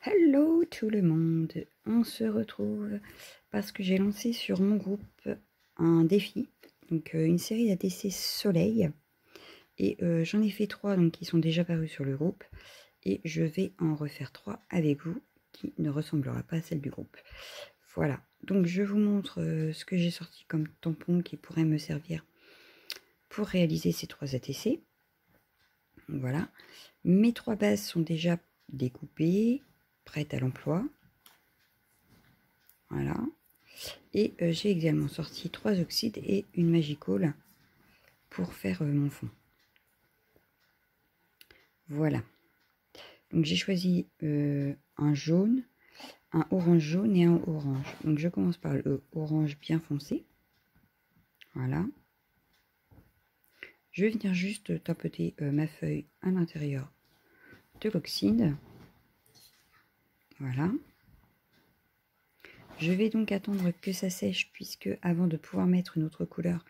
Hello tout le monde, on se retrouve parce que j'ai lancé sur mon groupe un défi, donc une série d'ATC Soleil, et j'en ai fait 3 donc qui sont déjà parus sur le groupe, et je vais en refaire 3 avec vous qui ne ressemblera pas à celle du groupe. Voilà, donc je vous montre ce que j'ai sorti comme tampon qui pourrait me servir pour réaliser ces 3 ATC. Voilà, mes 3 bases sont déjà découpées, prêtes à l'emploi. Voilà. Et j'ai également sorti 3 oxydes et une Magicall pour faire mon fond. Voilà. Donc j'ai choisi un jaune, un orange jaune et un orange. Donc je commence par le orange bien foncé. Voilà. Je vais venir juste tapoter ma feuille à l'intérieur de l'oxyde. Voilà. Je vais donc attendre que ça sèche puisque avant de pouvoir mettre une autre couleur,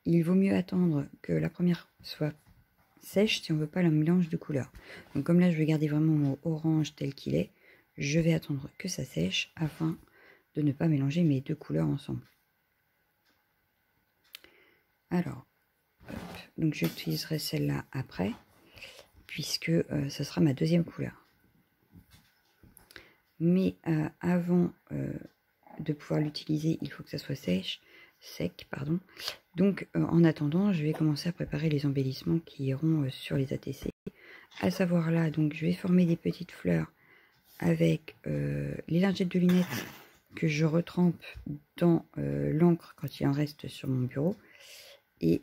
il vaut mieux attendre que la première soit sèche si on ne veut pas le mélange de couleurs. Donc comme là je vais garder vraiment mon orange tel qu'il est, je vais attendre que ça sèche afin de ne pas mélanger mes deux couleurs ensemble. Alors, hop, donc j'utiliserai celle-là après, puisque ce sera ma deuxième couleur. Mais avant de pouvoir l'utiliser, il faut que ça soit sec, pardon. Donc en attendant, je vais commencer à préparer les embellissements qui iront sur les ATC. À savoir là, donc je vais former des petites fleurs avec les lingettes de lunettes que je retrempe dans l'encre quand il en reste sur mon bureau. Et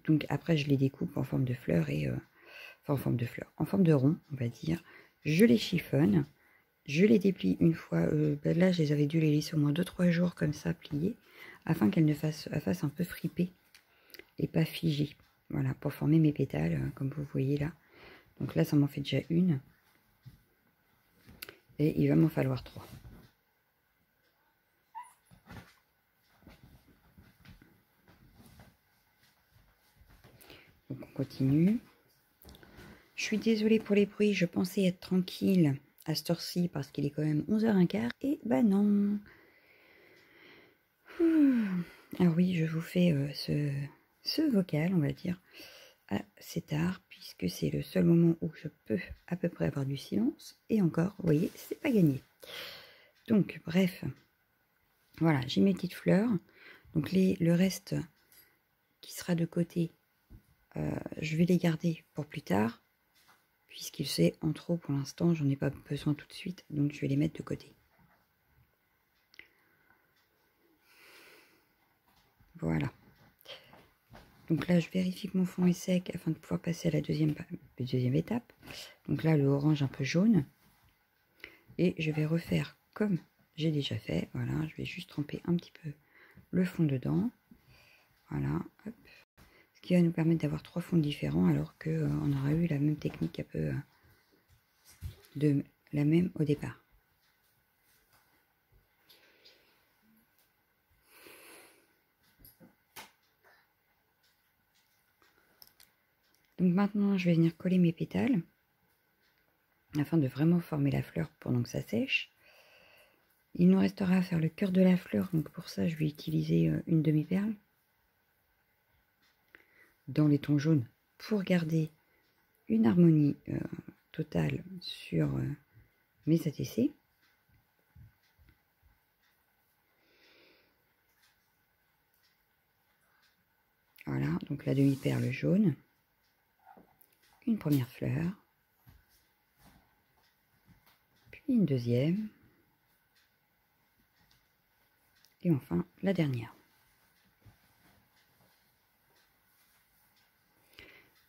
donc après je les découpe en forme de fleurs et enfin en forme de fleurs, en forme de rond on va dire. Je les chiffonne, je les déplie une fois. Là je les avais dû les laisser au moins 2-3 jours comme ça pliées afin qu'elles ne fassent un peu fripées et pas figées. Voilà, pour former mes pétales comme vous voyez là. Donc là ça m'en fait déjà une. Et il va m'en falloir 3. Donc on continue. Je suis désolée pour les bruits, je pensais être tranquille à cette heure-ci parce qu'il est quand même 11h15. Et bah non. Alors oui, je vous fais ce vocal, on va dire, assez tard, puisque c'est le seul moment où je peux à peu près avoir du silence. Et encore, vous voyez, c'est pas gagné. Donc, bref, voilà, j'ai mes petites fleurs. Donc le reste qui sera de côté, je vais les garder pour plus tard, puisqu'il c'est en trop pour l'instant, j'en ai pas besoin tout de suite, donc je vais les mettre de côté. Voilà. Donc là, je vérifie que mon fond est sec afin de pouvoir passer à la deuxième étape. Donc là, le orange un peu jaune. Et je vais refaire comme j'ai déjà fait. Voilà, je vais juste tremper un petit peu le fond dedans. Voilà, hop. Ce qui va nous permettre d'avoir 3 fonds différents alors qu'on aura eu la même technique un peu de la même au départ. Donc maintenant, je vais venir coller mes pétales afin de vraiment former la fleur pendant que ça sèche. Il nous restera à faire le cœur de la fleur, donc pour ça, je vais utiliser une demi-perle dans les tons jaunes pour garder une harmonie totale sur mes ATC. Voilà, donc la demi-perle jaune, une première fleur, puis une deuxième, et enfin la dernière.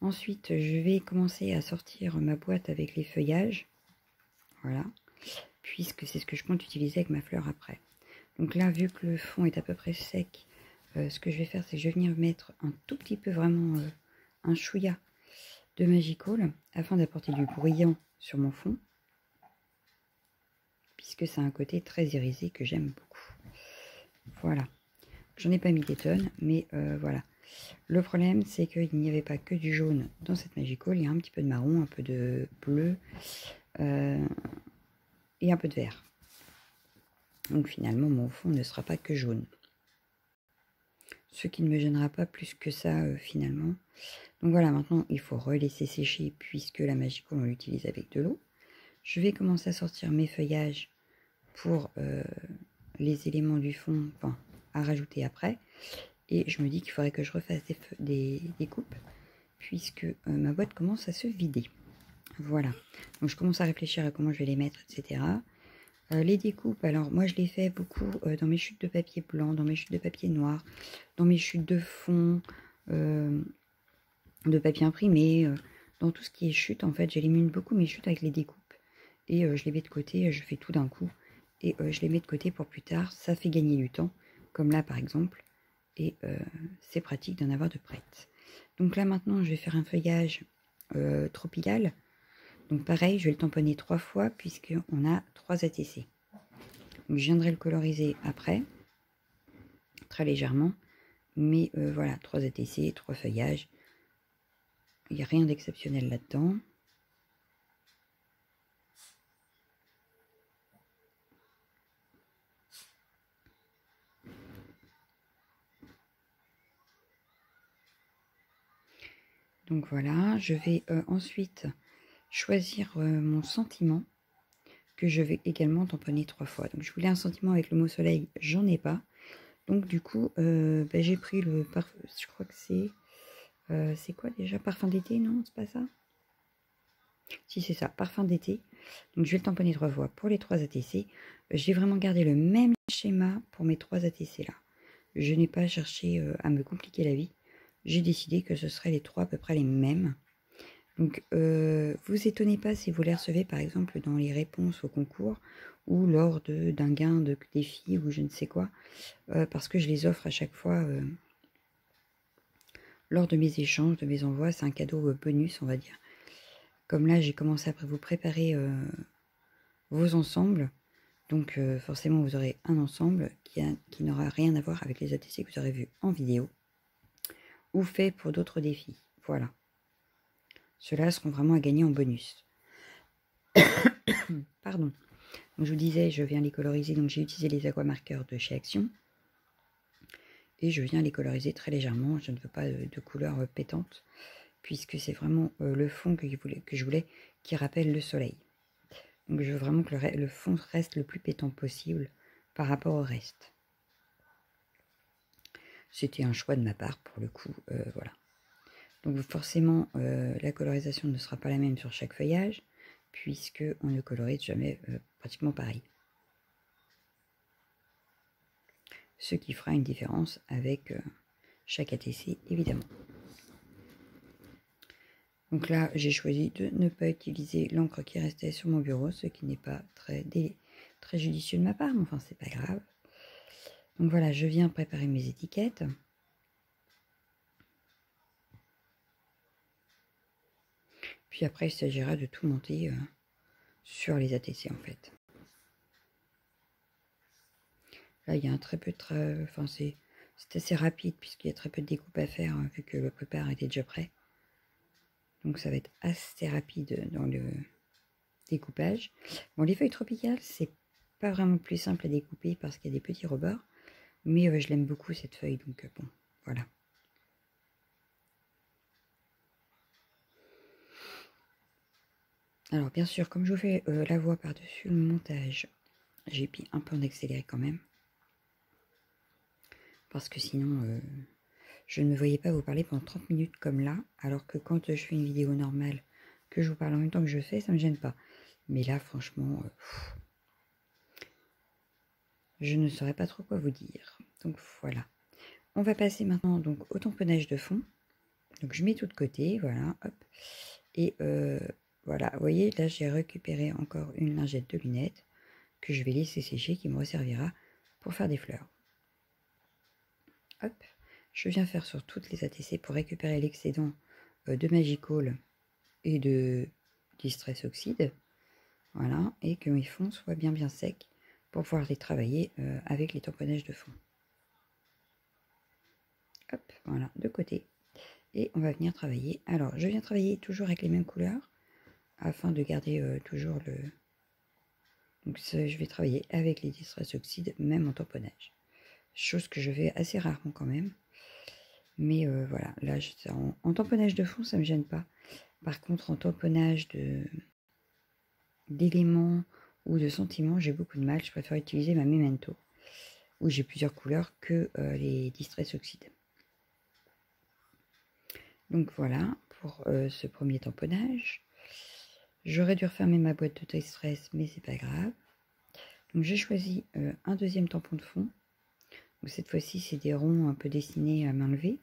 Ensuite, je vais commencer à sortir ma boîte avec les feuillages, voilà, puisque c'est ce que je compte utiliser avec ma fleur après. Donc là, vu que le fond est à peu près sec, ce que je vais faire, c'est que je vais venir mettre un tout petit peu, vraiment un chouïa de Magicall, afin d'apporter du bruyant sur mon fond, puisque c'est un côté très irisé que j'aime beaucoup. Voilà. J'en ai pas mis des tonnes, mais voilà. Le problème, c'est qu'il n'y avait pas que du jaune dans cette Magicall. Il y a un petit peu de marron, un peu de bleu, et un peu de vert. Donc finalement, mon fond ne sera pas que jaune. Ce qui ne me gênera pas plus que ça finalement. Donc voilà, maintenant il faut relaisser sécher puisque la Magicool on l'utilise avec de l'eau. Je vais commencer à sortir mes feuillages pour les éléments du fond, enfin à rajouter après. Et je me dis qu'il faudrait que je refasse des coupes puisque ma boîte commence à se vider. Voilà, donc je commence à réfléchir à comment je vais les mettre, etc. Les découpes, alors moi je les fais beaucoup dans mes chutes de papier blanc, dans mes chutes de papier noir, dans mes chutes de fond, de papier imprimé, dans tout ce qui est chute en fait, j'élimine beaucoup mes chutes avec les découpes. Et je les mets de côté, je fais tout d'un coup, et je les mets de côté pour plus tard, ça fait gagner du temps, comme là par exemple, et c'est pratique d'en avoir de prête. Donc là maintenant je vais faire un feuillage tropical. Donc pareil, je vais le tamponner 3 fois puisqu'on a 3 ATC. Donc je viendrai le coloriser après, très légèrement. Mais voilà, 3 ATC, 3 feuillages. Il n'y a rien d'exceptionnel là-dedans. Donc voilà, je vais ensuite choisir mon sentiment que je vais également tamponner 3 fois. Donc je voulais un sentiment avec le mot soleil, j'en ai pas. Donc du coup, j'ai pris le parfum, je crois que c'est quoi déjà? Parfum d'été, non? C'est pas ça? Si c'est ça, parfum d'été. Donc je vais le tamponner 3 fois pour les 3 ATC. J'ai vraiment gardé le même schéma pour mes 3 ATC là. Je n'ai pas cherché à me compliquer la vie. J'ai décidé que ce seraient les 3 à peu près les mêmes. Donc, vous étonnez pas si vous les recevez, par exemple, dans les réponses au concours ou lors d'un gain de défi ou je ne sais quoi, parce que je les offre à chaque fois lors de mes échanges, de mes envois. C'est un cadeau bonus, on va dire. Comme là, j'ai commencé à vous préparer vos ensembles. Donc, forcément, vous aurez un ensemble qui n'aura rien à voir avec les ATC que vous aurez vus en vidéo ou fait pour d'autres défis. Voilà. Ceux-là seront vraiment à gagner en bonus. Pardon. Donc, je vous disais, je viens les coloriser. Donc, j'ai utilisé les aquamarqueurs de chez Action. Et je viens les coloriser très légèrement. Je ne veux pas de couleur pétante, puisque c'est vraiment le fond que je voulais qui rappelle le soleil. Donc, je veux vraiment que le fond reste le plus pétant possible par rapport au reste. C'était un choix de ma part, pour le coup. Voilà. Donc, forcément, la colorisation ne sera pas la même sur chaque feuillage, puisque on ne colorise jamais pratiquement pareil. Ce qui fera une différence avec chaque ATC, évidemment. Donc là, j'ai choisi de ne pas utiliser l'encre qui restait sur mon bureau, ce qui n'est pas très judicieux de ma part, mais enfin, c'est pas grave. Donc voilà, je viens préparer mes étiquettes. Puis après, il s'agira de tout monter sur les ATC, en fait. Là, il y a un très peu de travail, enfin, c'est assez rapide, puisqu'il y a très peu de découpe à faire, vu que le prépare était déjà prêt. Donc ça va être assez rapide dans le découpage. Bon, les feuilles tropicales, c'est pas vraiment plus simple à découper parce qu'il y a des petits rebords. Mais je l'aime beaucoup cette feuille, donc bon, voilà. Alors bien sûr, comme je vous fais la voix par-dessus le montage, j'ai pris un peu en accéléré quand même. Parce que sinon, je ne me voyais pas vous parler pendant 30 minutes comme là. Alors que quand je fais une vidéo normale, que je vous parle en même temps que je fais, ça ne me gêne pas. Mais là, franchement, je ne saurais pas trop quoi vous dire. Donc voilà. On va passer maintenant donc au tamponnage de fond. Donc je mets tout de côté, voilà, hop. Et voilà, vous voyez, là j'ai récupéré encore une lingette de lunettes que je vais laisser sécher, qui me resservira pour faire des fleurs. Hop, je viens faire sur toutes les ATC pour récupérer l'excédent de Magicool et de Distress Oxide. Voilà, et que mes fonds soient bien secs pour pouvoir les travailler avec les tamponnages de fond. Hop, voilà, de côté. Et on va venir travailler. Alors, je viens travailler toujours avec les mêmes couleurs. afin de garder toujours le... Donc je vais travailler avec les Distress Oxide, même en tamponnage. Chose que je fais assez rarement quand même. Mais voilà, là, en tamponnage de fond, ça ne me gêne pas. Par contre, en tamponnage d'éléments ou de sentiments, j'ai beaucoup de mal. Je préfère utiliser ma Memento, où j'ai plusieurs couleurs que les Distress Oxide. Donc voilà, pour ce premier tamponnage. J'aurais dû refermer ma boîte de Distress, mais c'est pas grave. Donc j'ai choisi un deuxième tampon de fond. Donc cette fois-ci, c'est des ronds un peu dessinés à main levée.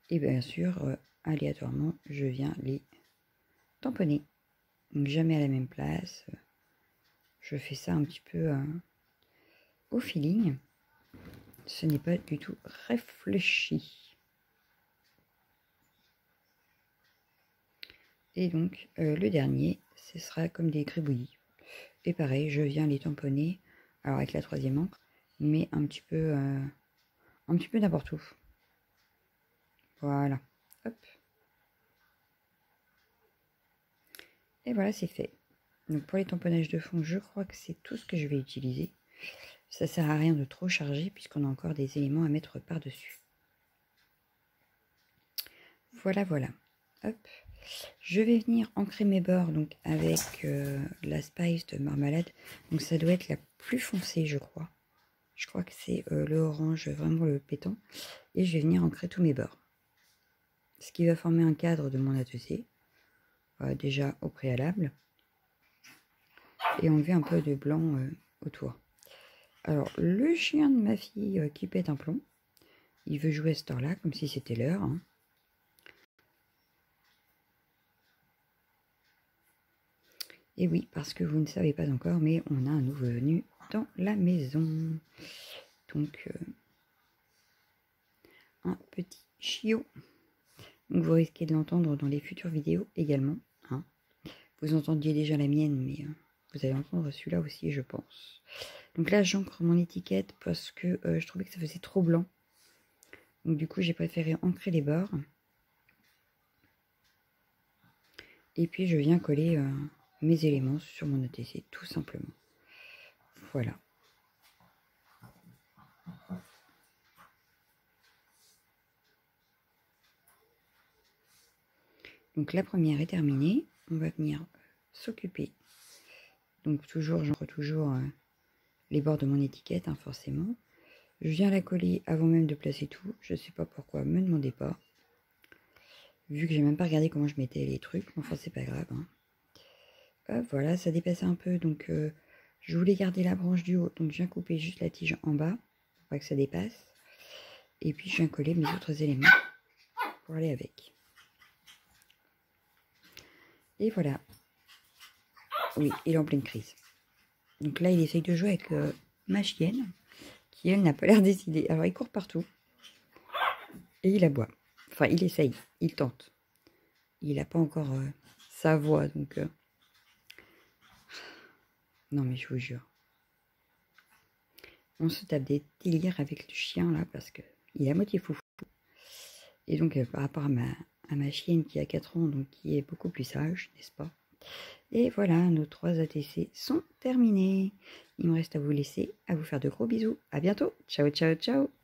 Et bien sûr, aléatoirement, je viens les tamponner. Donc jamais à la même place. Je fais ça un petit peu au feeling. Ce n'est pas du tout réfléchi. Et donc, le dernier, ce sera comme des gribouillis. Et pareil, je viens les tamponner, alors avec la troisième encre, mais un petit peu n'importe où. Voilà. Hop. Et voilà, c'est fait. Donc pour les tamponnages de fond, je crois que c'est tout ce que je vais utiliser. Ça sert à rien de trop charger puisqu'on a encore des éléments à mettre par-dessus. Voilà, voilà. Hop. Je vais venir ancrer mes bords donc avec la Spice de Marmalade. Donc ça doit être la plus foncée, je crois. Je crois que c'est le orange, vraiment le pétant. Et je vais venir ancrer tous mes bords. Ce qui va former un cadre de mon atelier. Déjà au préalable. Et enlever un peu de blanc autour. Alors, le chien de ma fille qui pète un plomb. Il veut jouer à cette heure-là, comme si c'était l'heure. Hein. Et oui, parce que vous ne savez pas encore, mais on a un nouveau venu dans la maison. Donc, un petit chiot. Donc, vous risquez de l'entendre dans les futures vidéos également. Hein. Vous entendiez déjà la mienne, mais vous allez entendre celui-là aussi, je pense. Donc là, j'ancre mon étiquette parce que je trouvais que ça faisait trop blanc. Donc du coup, j'ai préféré ancrer les bords. Et puis, je viens coller mes éléments sur mon OTC, tout simplement. Voilà. Donc la première est terminée. On va venir s'occuper. Donc toujours, j'encre toujours les bords de mon étiquette, hein, forcément. Je viens la coller avant même de placer tout. Je ne sais pas pourquoi, me demandez pas. Vu que j'ai même pas regardé comment je mettais les trucs. Enfin, c'est pas grave. Hein. Hop, voilà, ça dépasse un peu. Donc, je voulais garder la branche du haut. Donc, je viens couper juste la tige en bas. Pour pas que ça dépasse. Et puis, je viens coller mes autres éléments pour aller avec. Et voilà. Oui, il est en pleine crise. Donc là, il essaye de jouer avec ma chienne, qui, elle, n'a pas l'air décidée. Alors, il court partout. Et il aboie. Enfin, il essaye. Il tente. Il n'a pas encore sa voix, donc... Non, mais je vous jure. On se tape des délires avec le chien, là, parce que il est à moitié foufou. Et donc, par rapport à ma chienne qui a 4 ans, donc qui est beaucoup plus sage, n'est-ce pas? Et voilà, nos 3 ATC sont terminés. Il me reste à vous laisser, à vous faire de gros bisous. À bientôt. Ciao, ciao, ciao.